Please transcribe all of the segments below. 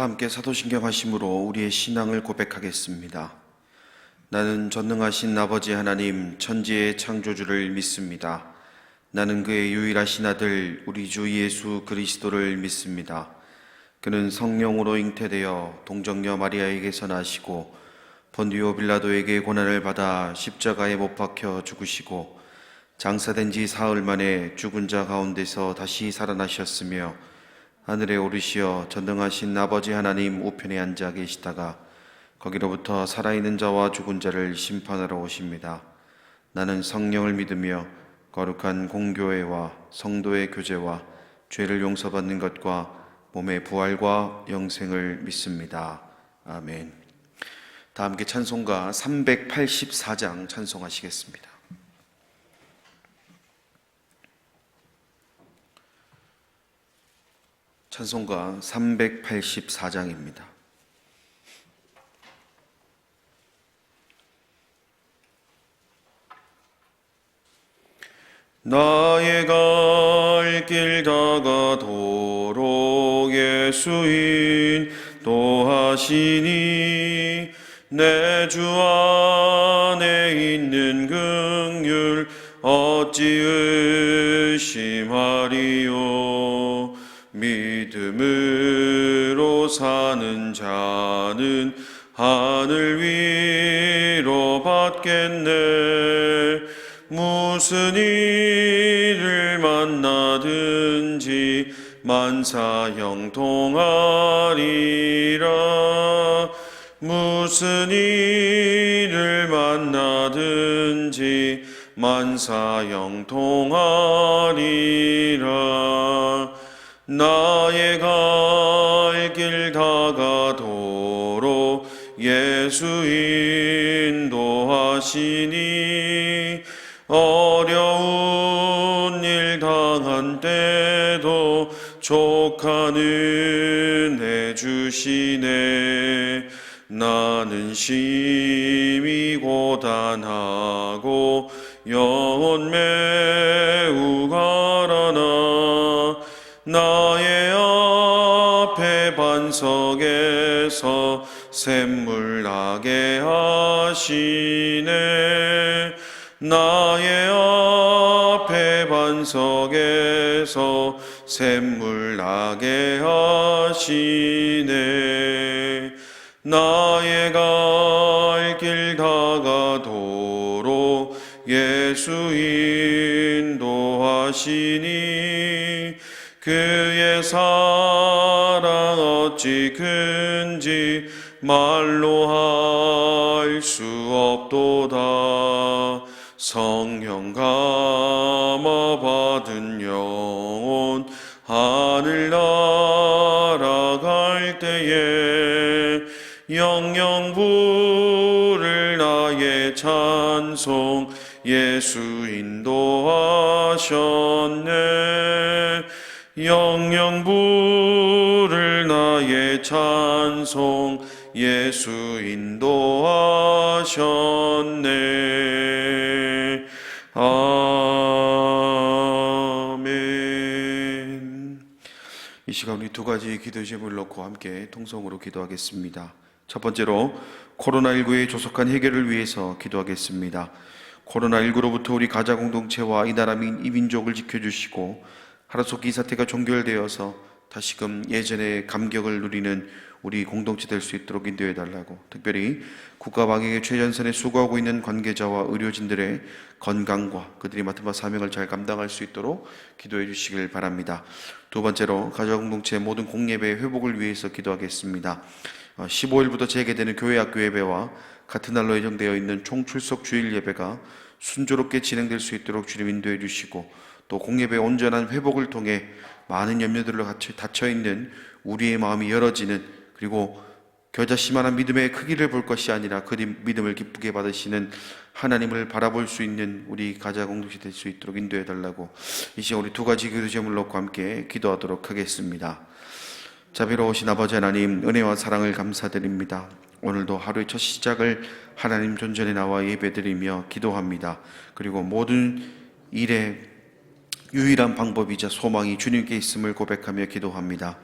다 함께 사도신경 하심으로 우리의 신앙을 고백하겠습니다. 나는 전능하신 아버지 하나님 천지의 창조주를 믿습니다. 나는 그의 유일하신 아들 우리 주 예수 그리스도를 믿습니다. 그는 성령으로 잉태되어 동정녀 마리아에게서 나시고 본디오 빌라도에게 고난을 받아 십자가에 못 박혀 죽으시고 장사된 지 사흘 만에 죽은 자 가운데서 다시 살아나셨으며 하늘에 오르시어 전능하신 아버지 하나님 우편에 앉아 계시다가 거기로부터 살아있는 자와 죽은 자를 심판하러 오십니다. 나는 성령을 믿으며 거룩한 공교회와 성도의 교제와 죄를 용서받는 것과 몸의 부활과 영생을 믿습니다. 아멘. 다 함께 찬송가 384장 찬송하시겠습니다. 찬송가 384장입니다. 나의 갈 길 다가도록 예수 인도하시니 내 주 안에 있는 긍휼 어찌 의심하리요. 믿음으로 사는 자는 하늘 위로 받겠네. 무슨 일을 만나든지 만사 형통하리라. 무슨 일을 만나든지 만사 형통하리라. 나의 갈 길 다가도록 예수 인도하시니 어려운 일 당한 때도 족한 은혜 주시네. 나는 심히 고단하고 영혼 매우 가라나 나의 앞에 반석에서 샘물 나게 하시네. 나의 앞에 반석에서 샘물 나게 하시네. 나의 갈 길 다가도록 예수 인도하시니 그의 사랑 어찌 큰지 말로 할 수 없도다. 성령 감화 받은 영혼 하늘 날아갈 때에 영영 부를 나의 찬송 예수 인도하셨네. 영영 부를 나의 찬송 예수 인도하셨네. 아멘. 이 시간 우리 두 가지 기도 제목을 놓고 함께 통성으로 기도하겠습니다. 첫 번째로 코로나19의 조속한 해결을 위해서 기도하겠습니다. 코로나19로부터 우리 가자 공동체와 이 나라 이 민족을 지켜주시고 하루속히 이 사태가 종결되어서 다시금 예전의 감격을 누리는 우리 공동체 될 수 있도록 인도해 달라고, 특별히 국가 방역에 최전선에 수고하고 있는 관계자와 의료진들의 건강과 그들이 맡은 바 사명을 잘 감당할 수 있도록 기도해 주시길 바랍니다. 두 번째로 가자 공동체 모든 공예배 회복을 위해서 기도하겠습니다. 15일부터 재개되는 교회 학교 예배와 같은 날로 예정되어 있는 총출석 주일 예배가 순조롭게 진행될 수 있도록 주님 인도해 주시고, 또 공예배의 온전한 회복을 통해 많은 염려들로 닫혀있는 우리의 마음이 열어지는, 그리고 겨자씨만한 믿음의 크기를 볼 것이 아니라 그 믿음을 기쁘게 받으시는 하나님을 바라볼 수 있는 우리 가자 공동체 될 수 있도록 인도해 달라고, 이 시간 우리 두 가지 기도 제목을 놓고 함께 기도하도록 하겠습니다. 자비로우신 아버지 하나님, 은혜와 사랑을 감사드립니다. 오늘도 하루의 첫 시작을 하나님 존전에 나와 예배드리며 기도합니다. 그리고 모든 일의 유일한 방법이자 소망이 주님께 있음을 고백하며 기도합니다.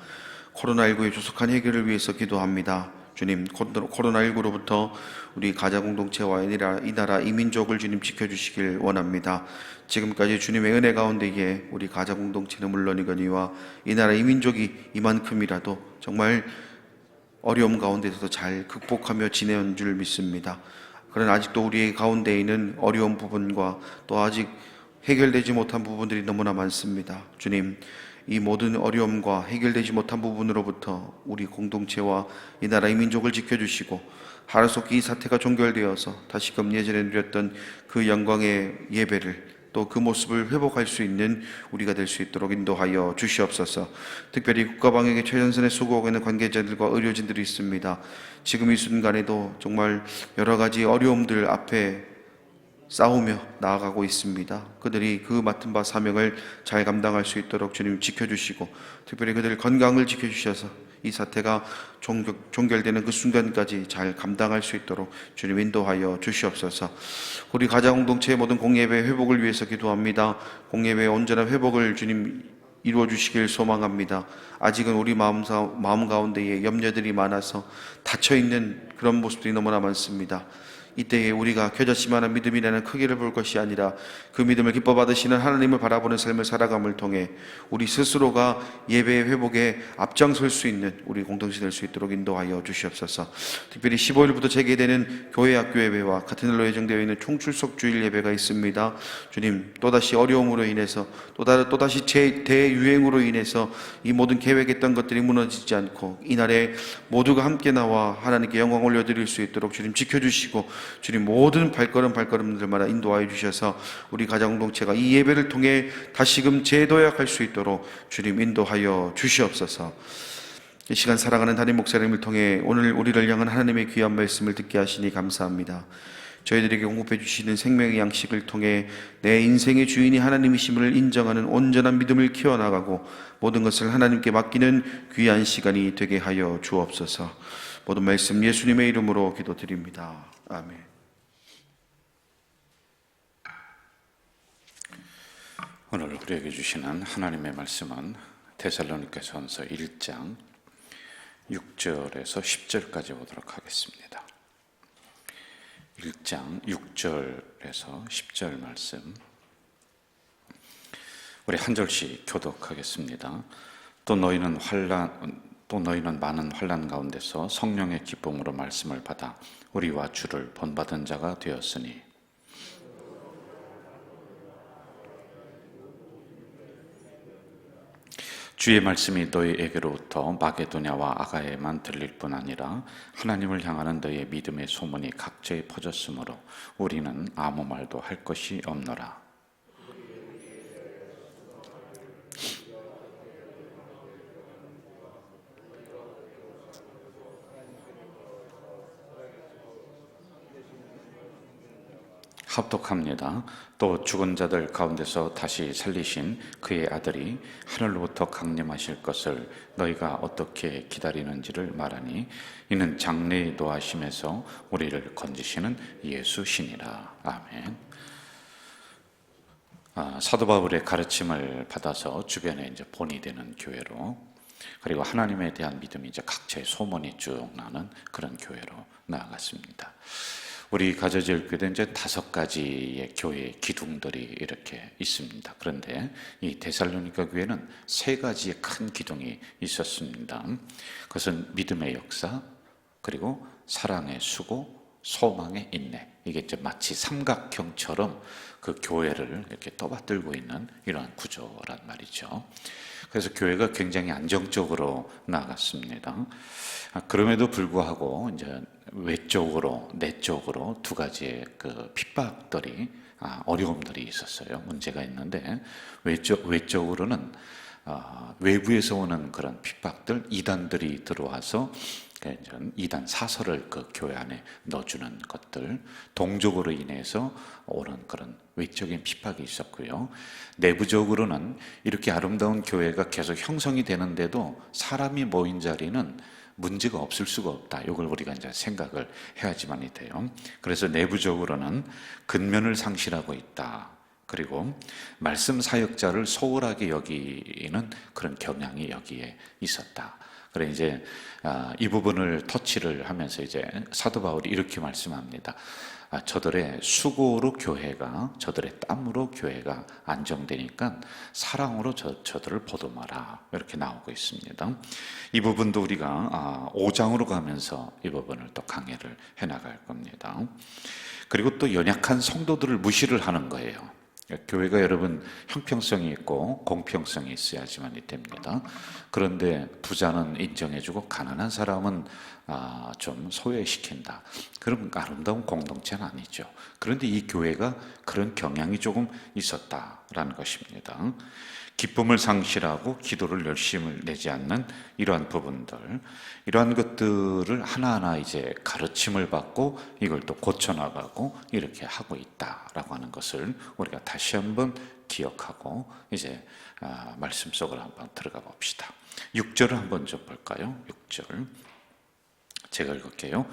코로나19의 조속한 해결을 위해서 기도합니다. 주님, 코로나19로부터 우리 가자 공동체와 이 나라 이 민족을 주님 지켜주시길 원합니다. 지금까지 주님의 은혜 가운데에 우리 가자 공동체는 물론이거니와 이 나라 이 민족이 이만큼이라도 정말 어려움 가운데서도 잘 극복하며 지내온 줄 믿습니다. 그러나 아직도 우리 가운데 있는 어려운 부분과 또 아직 해결되지 못한 부분들이 너무나 많습니다. 주님, 이 모든 어려움과 해결되지 못한 부분으로부터 우리 공동체와 이 나라 이 민족을 지켜주시고 하루속히 이 사태가 종결되어서 다시금 예전에 누렸던 그 영광의 예배를 또 그 모습을 회복할 수 있는 우리가 될 수 있도록 인도하여 주시옵소서. 특별히 국가방역에 최전선에 수고하고 있는 관계자들과 의료진들이 있습니다. 지금 이 순간에도 정말 여러 가지 어려움들 앞에 싸우며 나아가고 있습니다. 그들이 그 맡은 바 사명을 잘 감당할 수 있도록 주님 지켜주시고 특별히 그들의 건강을 지켜주셔서 이 사태가 종결되는 그 순간까지 잘 감당할 수 있도록 주님 인도하여 주시옵소서. 우리 가자 공동체의 모든 공예배 회복을 위해서 기도합니다. 공예배의 온전한 회복을 주님 이루어 주시길 소망합니다. 아직은 우리 마음 가운데에 염려들이 많아서 닫혀있는 그런 모습들이 너무나 많습니다. 이때에 우리가 겨자씨만한 믿음이라는 크기를 볼 것이 아니라 그 믿음을 기뻐 받으시는 하나님을 바라보는 삶을 살아감을 통해 우리 스스로가 예배의 회복에 앞장설 수 있는 우리 공동체 될 수 있도록 인도하여 주시옵소서. 특별히 15일부터 재개되는 교회 학교 예배와 같은 날로 예정되어 있는 총출석 주일 예배가 있습니다. 주님, 또다시 어려움으로 인해서 또다시 대유행으로 인해서 이 모든 계획했던 것들이 무너지지 않고 이날에 모두가 함께 나와 하나님께 영광 올려드릴 수 있도록 주님 지켜주시고 주님 모든 발걸음들마다 인도하여 주셔서 우리 가정 공동체가 이 예배를 통해 다시금 재도약할 수 있도록 주님 인도하여 주시옵소서. 이 시간 사랑하는 담임 목사님을 통해 오늘 우리를 향한 하나님의 귀한 말씀을 듣게 하시니 감사합니다. 저희들에게 공급해 주시는 생명의 양식을 통해 내 인생의 주인이 하나님이심을 인정하는 온전한 믿음을 키워나가고 모든 것을 하나님께 맡기는 귀한 시간이 되게 하여 주옵소서. 모든 말씀 예수님의 이름으로 기도드립니다. 아멘. 오늘 우리에게 주시는 하나님의 말씀은 데살로니가전서 1장 6절에서 10절까지 보도록 하겠습니다. 1장 6절에서 10절 말씀 우리 한 절씩 교독하겠습니다. 또 너희는 많은 환난 가운데서 성령의 기쁨으로 말씀을 받아 우리와 주를 본받은 자가 되었으니 주의 말씀이 너희에게로부터 마게도냐와 아가야에만 들릴 뿐 아니라 하나님을 향하는 너희의 믿음의 소문이 각처에 퍼졌으므로 우리는 아무 말도 할 것이 없노라. 합독합니다. 또 죽은 자들 가운데서 다시 살리신 그의 아들이 하늘로부터 강림하실 것을 너희가 어떻게 기다리는지를 말하니 이는 장래의 노하심에서 우리를 건지시는 예수시니라. 아멘. 사도 바울의 가르침을 받아서 주변에 이제 본이 되는 교회로, 그리고 하나님에 대한 믿음이 이제 각처에 소문이 쭉 나는 그런 교회로 나아갔습니다. 우리 가져질 교회는 이제 5가지의 교회 기둥들이 이렇게 있습니다. 그런데 이 데살로니가 교회는 3가지의 큰 기둥이 있었습니다. 그것은 믿음의 역사, 그리고 사랑의 수고, 소망의 인내. 이게 이제 마치 삼각형처럼 그 교회를 이렇게 떠받들고 있는 이러한 구조란 말이죠. 그래서 교회가 굉장히 안정적으로 나아갔습니다. 그럼에도 불구하고 이제 외적으로, 내적으로 2가지의 그 핍박들이, 어려움들이 있었어요. 문제가 있는데, 외적으로는 외부에서 오는 그런 핍박들, 이단들이 들어와서 이단 사설을 그 교회 안에 넣어주는 것들, 동족으로 인해서 오는 그런 외적인 핍박이 있었고요. 내부적으로는 이렇게 아름다운 교회가 계속 형성이 되는데도 사람이 모인 자리는 문제가 없을 수가 없다. 이걸 우리가 이제 생각을 해야지만이 돼요. 그래서 내부적으로는 근면을 상실하고 있다. 그리고 말씀 사역자를 소홀하게 여기는 그런 경향이 여기에 있었다. 그래 이제 이 부분을 터치를 하면서 이제 사도 바울이 이렇게 말씀합니다. 저들의 수고로 교회가, 저들의 땀으로 교회가 안정되니까 사랑으로 저들을 보듬어라, 이렇게 나오고 있습니다. 이 부분도 우리가 5장으로 가면서 이 부분을 또 강해를 해나갈 겁니다. 그리고 또 연약한 성도들을 무시를 하는 거예요. 교회가 여러분 형평성이 있고 공평성이 있어야지만이 됩니다. 그런데 부자는 인정해주고 가난한 사람은 좀 소외시킨다. 그럼 아름다운 공동체는 아니죠. 그런데 이 교회가 그런 경향이 조금 있었다라는 것입니다. 기쁨을 상실하고 기도를 열심을 내지 않는 이러한 부분들, 이러한 것들을 하나하나 이제 가르침을 받고 이걸 또 고쳐나가고 이렇게 하고 있다라고 하는 것을 우리가 다시 한번 기억하고 이제 말씀 속으로 한번 들어가 봅시다. 6절을 한번 좀 볼까요? 6절 제가 읽을게요.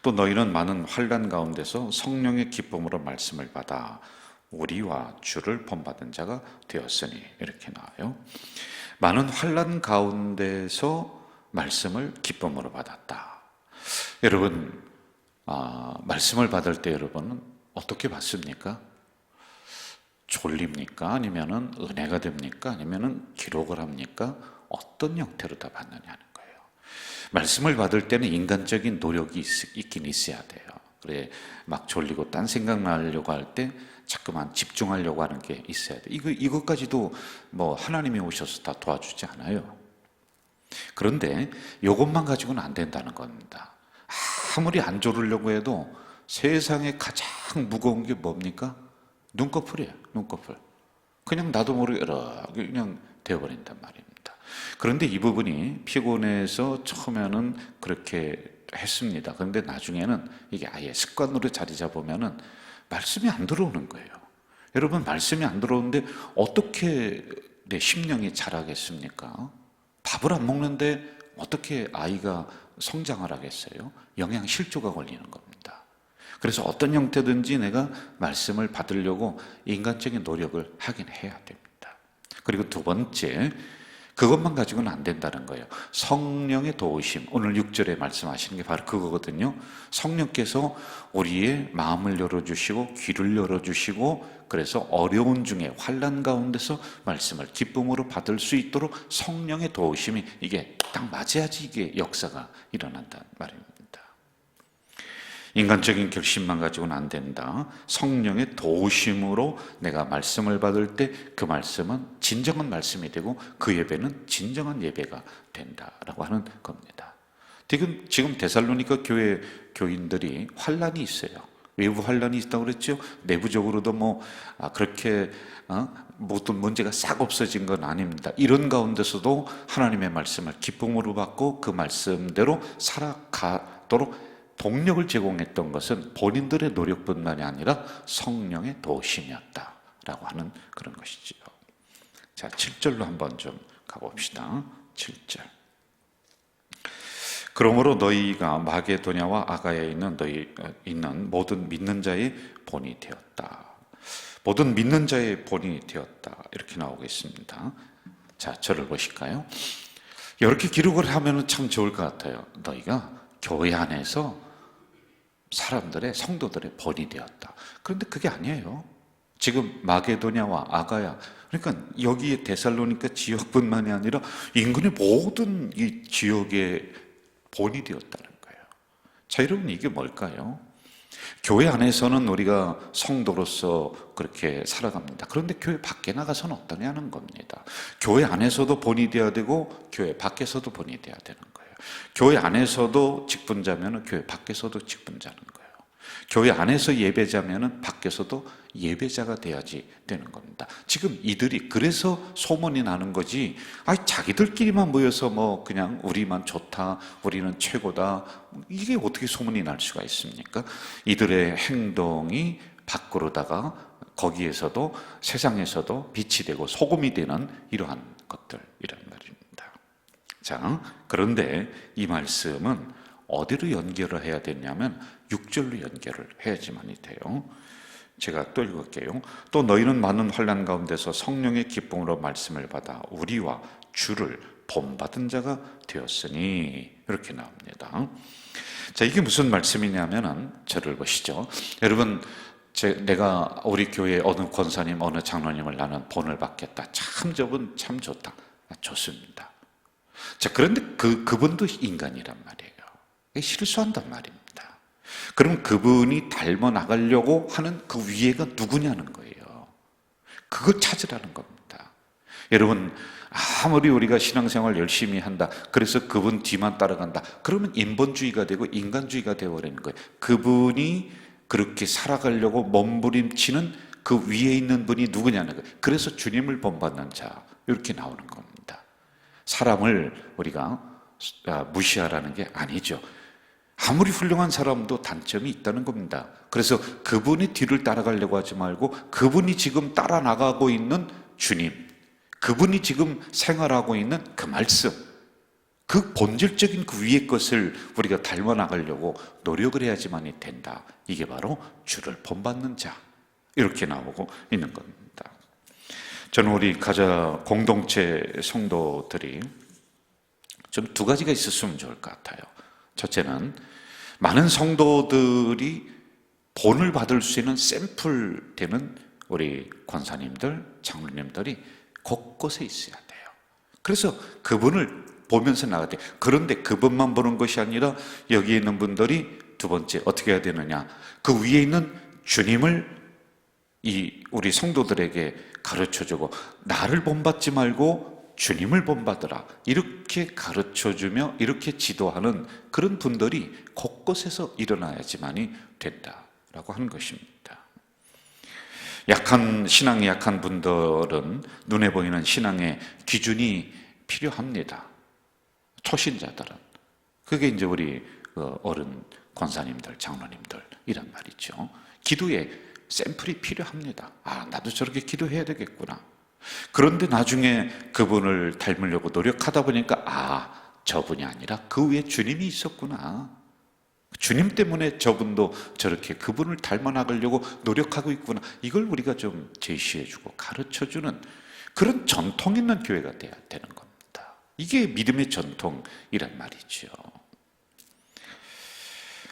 또 너희는 많은 환난 가운데서 성령의 기쁨으로 말씀을 받아 우리와 주를 본받은 자가 되었으니, 이렇게 나와요. 많은 환난 가운데서 말씀을 기쁨으로 받았다. 여러분, 말씀을 받을 때 여러분은 어떻게 받습니까? 졸립니까? 아니면은 은혜가 됩니까? 아니면은 기록을 합니까? 어떤 형태로 다 받느냐는 거예요. 말씀을 받을 때는 인간적인 노력이 있긴 있어야 돼요. 그래, 막 졸리고 딴 생각 나려고 할 때 자꾸만 집중하려고 하는 게 있어야 돼. 이것까지도 뭐 하나님이 오셔서 다 도와주지 않아요. 그런데 이것만 가지고는 안 된다는 겁니다. 아무리 안 졸으려고 해도 세상에 가장 무거운 게 뭡니까? 눈꺼풀이에요. 눈꺼풀. 그냥 나도 모르게 이렇게 그냥 되어버린단 말입니다. 그런데 이 부분이 피곤해서 처음에는 그렇게 했습니다. 그런데 나중에는 이게 아예 습관으로 자리 잡으면은 말씀이 안 들어오는 거예요. 여러분, 말씀이 안 들어오는데 어떻게 내 심령이 자라겠습니까? 밥을 안 먹는데 어떻게 아이가 성장을 하겠어요? 영양 실조가 걸리는 겁니다. 그래서 어떤 형태든지 내가 말씀을 받으려고 인간적인 노력을 하긴 해야 됩니다. 그리고 두 번째, 그것만 가지고는 안 된다는 거예요. 성령의 도우심, 오늘 6절에 말씀하시는 게 바로 그거거든요. 성령께서 우리의 마음을 열어주시고 귀를 열어주시고, 그래서 어려운 중에 환난 가운데서 말씀을 기쁨으로 받을 수 있도록 성령의 도우심이 이게 딱 맞아야지 이게 역사가 일어난다는 말입니다. 인간적인 결심만 가지고는 안 된다. 성령의 도우심으로 내가 말씀을 받을 때 그 말씀은 진정한 말씀이 되고 그 예배는 진정한 예배가 된다라고 하는 겁니다. 지금 데살로니가 교회 교인들이 환난이 있어요. 외부 환난이 있다고 그랬죠. 내부적으로도 그렇게 모든 문제가 싹 없어진 건 아닙니다. 이런 가운데서도 하나님의 말씀을 기쁨으로 받고 그 말씀대로 살아가도록 동력을 제공했던 것은 본인들의 노력뿐만이 아니라 성령의 도우심이었다라고 하는 그런 것이지요. 자, 7절로 한번 좀 가봅시다. 7절. 그러므로 너희가 마게도냐와 아가야에 있는 모든 믿는 자의 본이 되었다. 모든 믿는 자의 본이 되었다. 이렇게 나오고 있습니다. 자, 저를 보실까요? 이렇게 기록을 하면 참 좋을 것 같아요. 너희가 교회 안에서 사람들의 성도들의 본이 되었다. 그런데 그게 아니에요. 지금 마게도냐와 아가야, 그러니까 여기에 데살로니가 지역뿐만이 아니라 인근의 모든 이 지역의 본이 되었다는 거예요. 자, 여러분, 이게 뭘까요? 교회 안에서는 우리가 성도로서 그렇게 살아갑니다. 그런데 교회 밖에 나가서는 어떠냐는 겁니다. 교회 안에서도 본이 되어야 되고 교회 밖에서도 본이 되어야 되는 거예요. 교회 안에서도 직분자면 교회 밖에서도 직분자는 거예요. 교회 안에서 예배자면 밖에서도 예배자가 돼야지 되는 겁니다. 지금 이들이 그래서 소문이 나는 거지, 자기들끼리만 모여서 그냥 우리만 좋다, 우리는 최고다, 이게 어떻게 소문이 날 수가 있습니까? 이들의 행동이 밖으로다가 거기에서도 세상에서도 빛이 되고 소금이 되는 이러한 것들이란 말입니다. 자, 그런데 이 말씀은 어디로 연결을 해야 되냐면 6절로 연결을 해야지만이 돼요. 제가 또 읽을게요. 또 너희는 많은 환난 가운데서 성령의 기쁨으로 말씀을 받아 우리와 주를 본받은 자가 되었으니, 이렇게 나옵니다. 자, 이게 무슨 말씀이냐면은 저를 보시죠. 여러분, 내가 우리 교회 어느 권사님, 어느 장로님을 나는 본을 받겠다. 참 저분 참 좋다. 좋습니다. 자, 그런데 그분도 인간이란 말이에요. 실수한단 말입니다. 그럼 그분이 닮아 나가려고 하는 그 위에가 누구냐는 거예요. 그거 찾으라는 겁니다. 여러분, 아무리 우리가 신앙생활 열심히 한다, 그래서 그분 뒤만 따라간다, 그러면 인본주의가 되고 인간주의가 되어버리는 거예요. 그분이 그렇게 살아가려고 몸부림치는 그 위에 있는 분이 누구냐는 거예요. 그래서 주님을 본받는 자, 이렇게 나오는 겁니다. 사람을 우리가 무시하라는 게 아니죠. 아무리 훌륭한 사람도 단점이 있다는 겁니다. 그래서 그분이 뒤를 따라가려고 하지 말고 그분이 지금 따라 나가고 있는 주님, 그분이 지금 생활하고 있는 그 말씀, 그 본질적인 그 위의 것을 우리가 닮아 나가려고 노력을 해야지만이 된다. 이게 바로 주를 본받는 자, 이렇게 나오고 있는 겁니다. 저는 우리 가자 공동체 성도들이 좀 두 가지가 있었으면 좋을 것 같아요. 첫째는 많은 성도들이 본을 받을 수 있는 샘플 되는 우리 권사님들, 장로님들이 곳곳에 있어야 돼요. 그래서 그분을 보면서 나가야 돼요. 그런데 그분만 보는 것이 아니라 여기 있는 분들이 두 번째 어떻게 해야 되느냐, 그 위에 있는 주님을 우리 성도들에게 가르쳐주고, 나를 본받지 말고 주님을 본받으라, 이렇게 가르쳐주며 이렇게 지도하는 그런 분들이 곳곳에서 일어나야지만이 된다라고 하는 것입니다. 신앙이 약한 분들은 눈에 보이는 신앙의 기준이 필요합니다. 초신자들은. 그게 이제 우리 어른 권사님들, 장로님들 이란 말이죠. 기도에 샘플이 필요합니다. 나도 저렇게 기도해야 되겠구나. 그런데 나중에 그분을 닮으려고 노력하다 보니까 저분이 아니라 그 위에 주님이 있었구나. 주님 때문에 저분도 저렇게 그분을 닮아 나가려고 노력하고 있구나. 이걸 우리가 좀 제시해주고 가르쳐주는 그런 전통 있는 교회가 돼야 되는 겁니다. 이게 믿음의 전통이란 말이죠.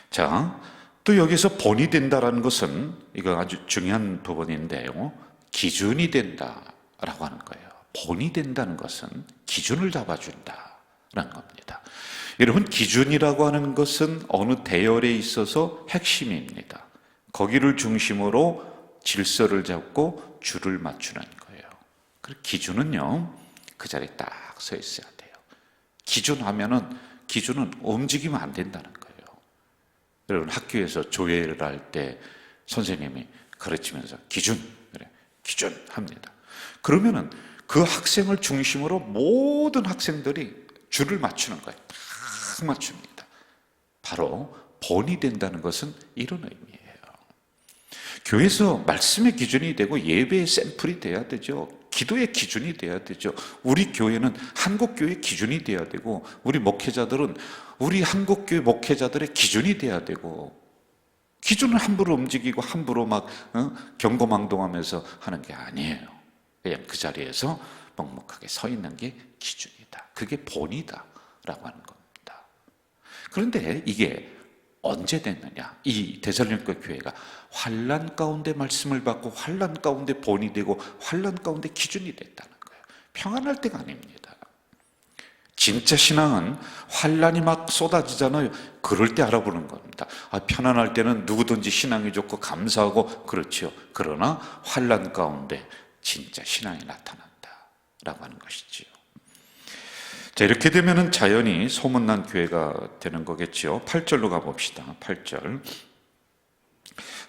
자, 또 여기서 본이 된다라는 것은 이거 아주 중요한 부분인데요. 기준이 된다라고 하는 거예요. 본이 된다는 것은 기준을 잡아준다라는 겁니다. 여러분, 기준이라고 하는 것은 어느 대열에 있어서 핵심입니다. 거기를 중심으로 질서를 잡고 줄을 맞추는 거예요. 그리고 기준은요, 그 자리에 딱 서 있어야 돼요. 기준은 움직이면 안 된다는 거예요. 여러분, 학교에서 조회를 할 때 선생님이 가르치면서 기준 합니다. 그러면은 그 학생을 중심으로 모든 학생들이 줄을 맞추는 거예요. 딱 맞춥니다. 바로 본이 된다는 것은 이런 의미예요. 교회에서 말씀의 기준이 되고 예배의 샘플이 돼야 되죠. 기도의 기준이 돼야 되죠. 우리 교회는 한국교회의 기준이 돼야 되고, 우리 목회자들은 우리 한국교회 목회자들의 기준이 돼야 되고, 기준을 함부로 움직이고 함부로 막 경거망동하면서 하는 게 아니에요. 그냥 그 자리에서 묵묵하게 서 있는 게 기준이다. 그게 본이다 라고 하는 겁니다. 그런데 이게 언제 됐느냐? 이 데살로니가 교회가 환난 가운데 말씀을 받고 환난 가운데 본이 되고 환난 가운데 기준이 됐다는 거예요. 평안할 때가 아닙니다. 진짜 신앙은 환난이 막 쏟아지잖아요. 그럴 때 알아보는 겁니다. 편안할 때는 누구든지 신앙이 좋고 감사하고 그렇죠. 그러나 환난 가운데 진짜 신앙이 나타난다라고 하는 것이지요. 자, 이렇게 되면은 자연히 소문난 교회가 되는 거겠죠. 8절로 가봅시다. 8절.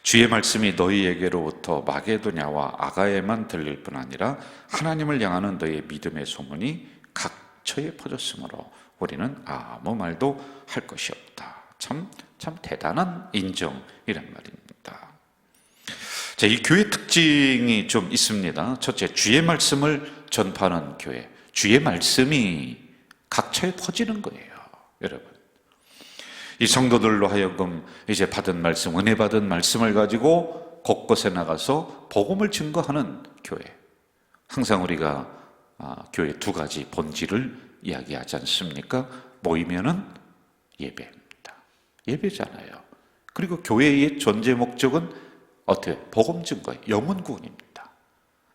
주의 말씀이 너희에게로부터 마게도냐와 아가에만 들릴 뿐 아니라 하나님을 향하는 너희의 믿음의 소문이 각처에 퍼졌으므로 우리는 아무 말도 할 것이 없다. 참 대단한 인정이란 말입니다. 자, 이 교회 특징이 좀 있습니다. 첫째, 주의 말씀을 전파하는 교회. 주의 말씀이 각처에 퍼지는 거예요, 여러분. 이 성도들로 하여금 이제 받은 말씀, 은혜 받은 말씀을 가지고 곳곳에 나가서 복음을 증거하는 교회. 항상 우리가 교회 두 가지 본질을 이야기하지 않습니까? 모이면은 예배입니다. 예배잖아요. 그리고 교회의 존재 목적은 어떻게? 복음 증거예요. 영혼 구원입니다.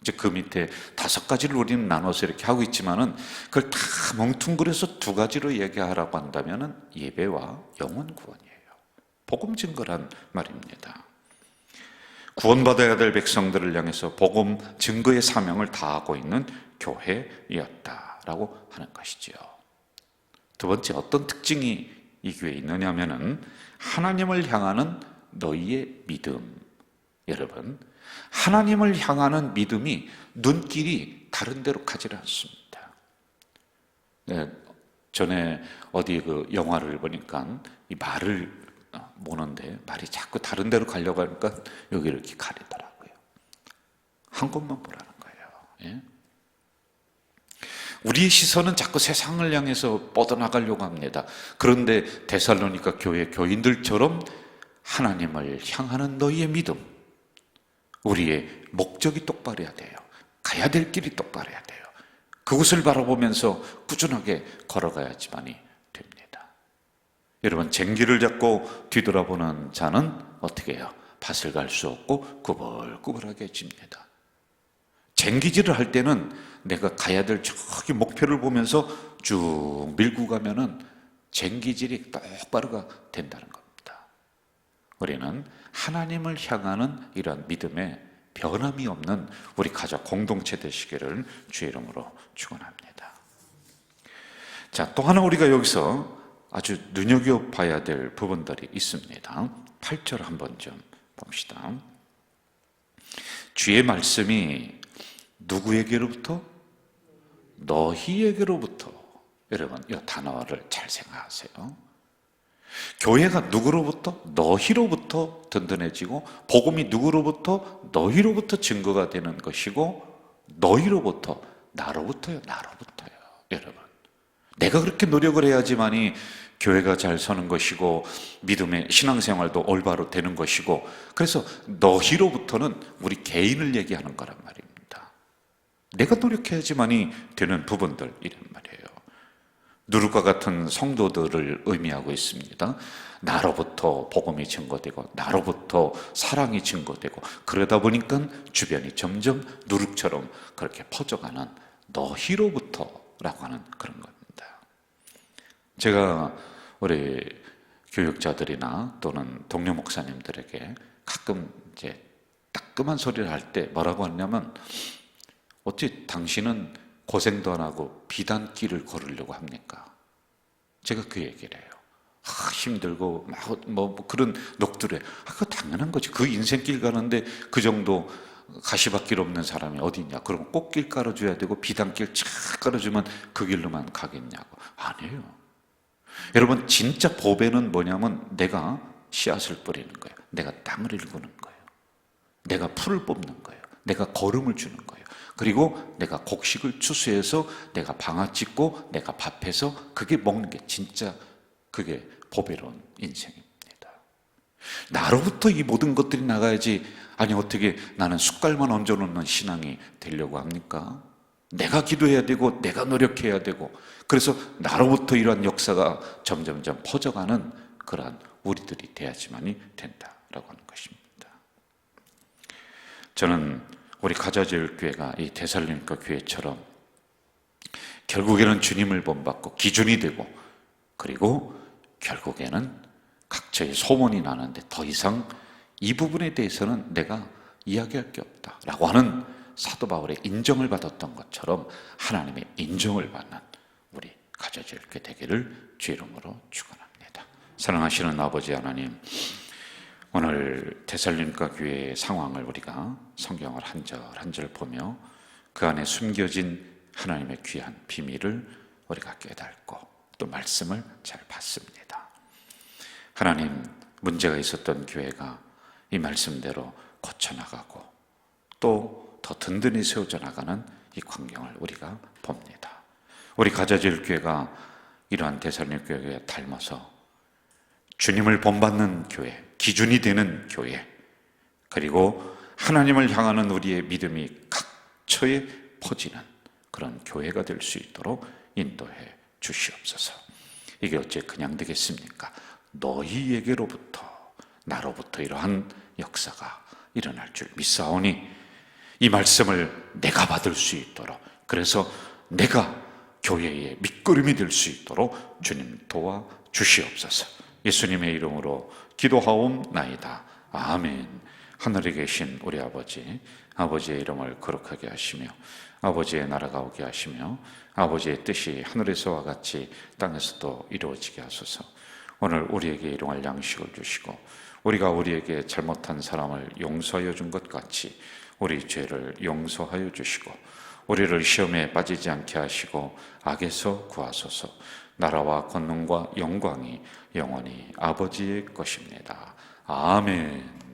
이제 그 밑에 5가지를 우리는 나눠서 이렇게 하고 있지만은 그걸 다 뭉뚱그려서 2가지로 얘기하라고 한다면은 예배와 영혼 구원이에요. 복음 증거란 말입니다. 구원받아야 될 백성들을 향해서 복음 증거의 사명을 다하고 있는 교회였다라고 하는 것이죠. 두 번째, 어떤 특징이 이 교회에 있느냐 하면은 하나님을 향하는 너희의 믿음. 여러분, 하나님을 향하는 믿음이 눈길이 다른 데로 가지를 않습니다. 네, 전에 어디 그 영화를 보니까 이 말을 모는데 말이 자꾸 다른 데로 가려고 하니까 여기를 이렇게 가리더라고요. 한 곳만 보라는 거예요. 예? 우리의 시선은 자꾸 세상을 향해서 뻗어나가려고 합니다. 그런데 데살로니가 교회 교인들처럼 하나님을 향하는 너희의 믿음, 우리의 목적이 똑바로야 돼요. 가야 될 길이 똑바로야 돼요. 그것을 바라보면서 꾸준하게 걸어가야지만이 됩니다. 여러분, 쟁기를 잡고 뒤돌아보는 자는 어떻게 해요? 밭을 갈 수 없고 구불구불하게 집니다. 쟁기질을 할 때는 내가 가야 될 저기 목표를 보면서 쭉 밀고 가면은 쟁기질이 똑바로가 된다는 겁니다. 우리는 하나님을 향하는 이러한 믿음에 변함이 없는 우리 가족 공동체 되시기를 주의 이름으로 축원합니다. 자, 또 하나 우리가 여기서 아주 눈여겨봐야 될 부분들이 있습니다. 8절 한번 좀 봅시다. 주의 말씀이 누구에게로부터? 너희에게로부터. 여러분, 이 단어를 잘 생각하세요. 교회가 누구로부터? 너희로부터 든든해지고, 복음이 누구로부터? 너희로부터 증거가 되는 것이고, 너희로부터, 나로부터요. 여러분, 내가 그렇게 노력을 해야지만이 교회가 잘 서는 것이고 믿음의 신앙생활도 올바로 되는 것이고, 그래서 너희로부터는 우리 개인을 얘기하는 거란 말입니다. 내가 노력해야지만이 되는 부분들, 이란 말이에요. 누룩과 같은 성도들을 의미하고 있습니다. 나로부터 복음이 증거되고 나로부터 사랑이 증거되고, 그러다 보니까 주변이 점점 누룩처럼 그렇게 퍼져가는 너희로부터라고 하는 그런 겁니다. 제가 우리 교육자들이나 또는 동료 목사님들에게 가끔 이제 따끔한 소리를 할 때 뭐라고 하냐면, 어찌 당신은 고생도 안 하고 비단길을 걸으려고 합니까? 제가 그 얘기를 해요. 힘들고 뭐 그런 녹두래. 그거 당연한 거지. 그 인생길 가는데 그 정도 가시밭길 없는 사람이 어디 있냐? 그럼 꽃길 깔아줘야 되고 비단길 착 깔아주면 그 길로만 가겠냐고. 아니에요. 여러분, 진짜 보배는 뭐냐면 내가 씨앗을 뿌리는 거예요. 내가 땅을 일구는 거예요. 내가 풀을 뽑는 거예요. 내가 거름을 주는 거예요. 그리고 내가 곡식을 추수해서 내가 방아 찢고 내가 밥해서 그게 먹는 게 진짜 그게 보배로운 인생입니다. 나로부터 이 모든 것들이 나가야지. 아니, 어떻게 나는 숟갈만 얹어놓는 신앙이 되려고 합니까? 내가 기도해야 되고 내가 노력해야 되고, 그래서 나로부터 이러한 역사가 점점점 퍼져가는 그러한 우리들이 돼야지만이 된다라고 하는 것입니다. 저는 우리 가자지을 교회가 이 데살로니가 교회처럼 결국에는 주님을 본받고 기준이 되고, 그리고 결국에는 각처의 소문이 나는데 더 이상 이 부분에 대해서는 내가 이야기할 게 없다라고 하는 사도 바울의 인정을 받았던 것처럼 하나님의 인정을 받는 우리 가져질 게 되기를 주의 이름으로 축원합니다. 사랑하시는 아버지 하나님, 오늘 데살로니가 교회의 상황을 우리가 성경을 한 절 한 절 보며 그 안에 숨겨진 하나님의 귀한 비밀을 우리가 깨닫고 또 말씀을 잘 봤습니다. 하나님, 문제가 있었던 교회가 이 말씀대로 고쳐나가고 또 더 든든히 세워져 나가는 이 광경을 우리가 봅니다. 우리 가자질 교회가 이러한 데살로니가 교회에 닮아서 주님을 본받는 교회, 기준이 되는 교회, 그리고 하나님을 향하는 우리의 믿음이 각처에 퍼지는 그런 교회가 될 수 있도록 인도해 주시옵소서. 이게 어째 그냥 되겠습니까? 너희에게로부터, 나로부터 이러한 역사가 일어날 줄 믿사오니 이 말씀을 내가 받을 수 있도록, 그래서 내가 교회의 밑거름이 될 수 있도록 주님 도와 주시옵소서. 예수님의 이름으로 기도하옵나이다. 아멘. 하늘에 계신 우리 아버지, 아버지의 이름을 거룩하게 하시며 아버지의 나라가 오게 하시며 아버지의 뜻이 하늘에서와 같이 땅에서도 이루어지게 하소서. 오늘 우리에게 일용할 양식을 주시고 우리가 우리에게 잘못한 사람을 용서하여 준 것 같이 우리 죄를 용서하여 주시고 우리를 시험에 빠지지 않게 하시고 악에서 구하소서. 나라와 권능과 영광이 영원히 아버지의 것입니다. 아멘.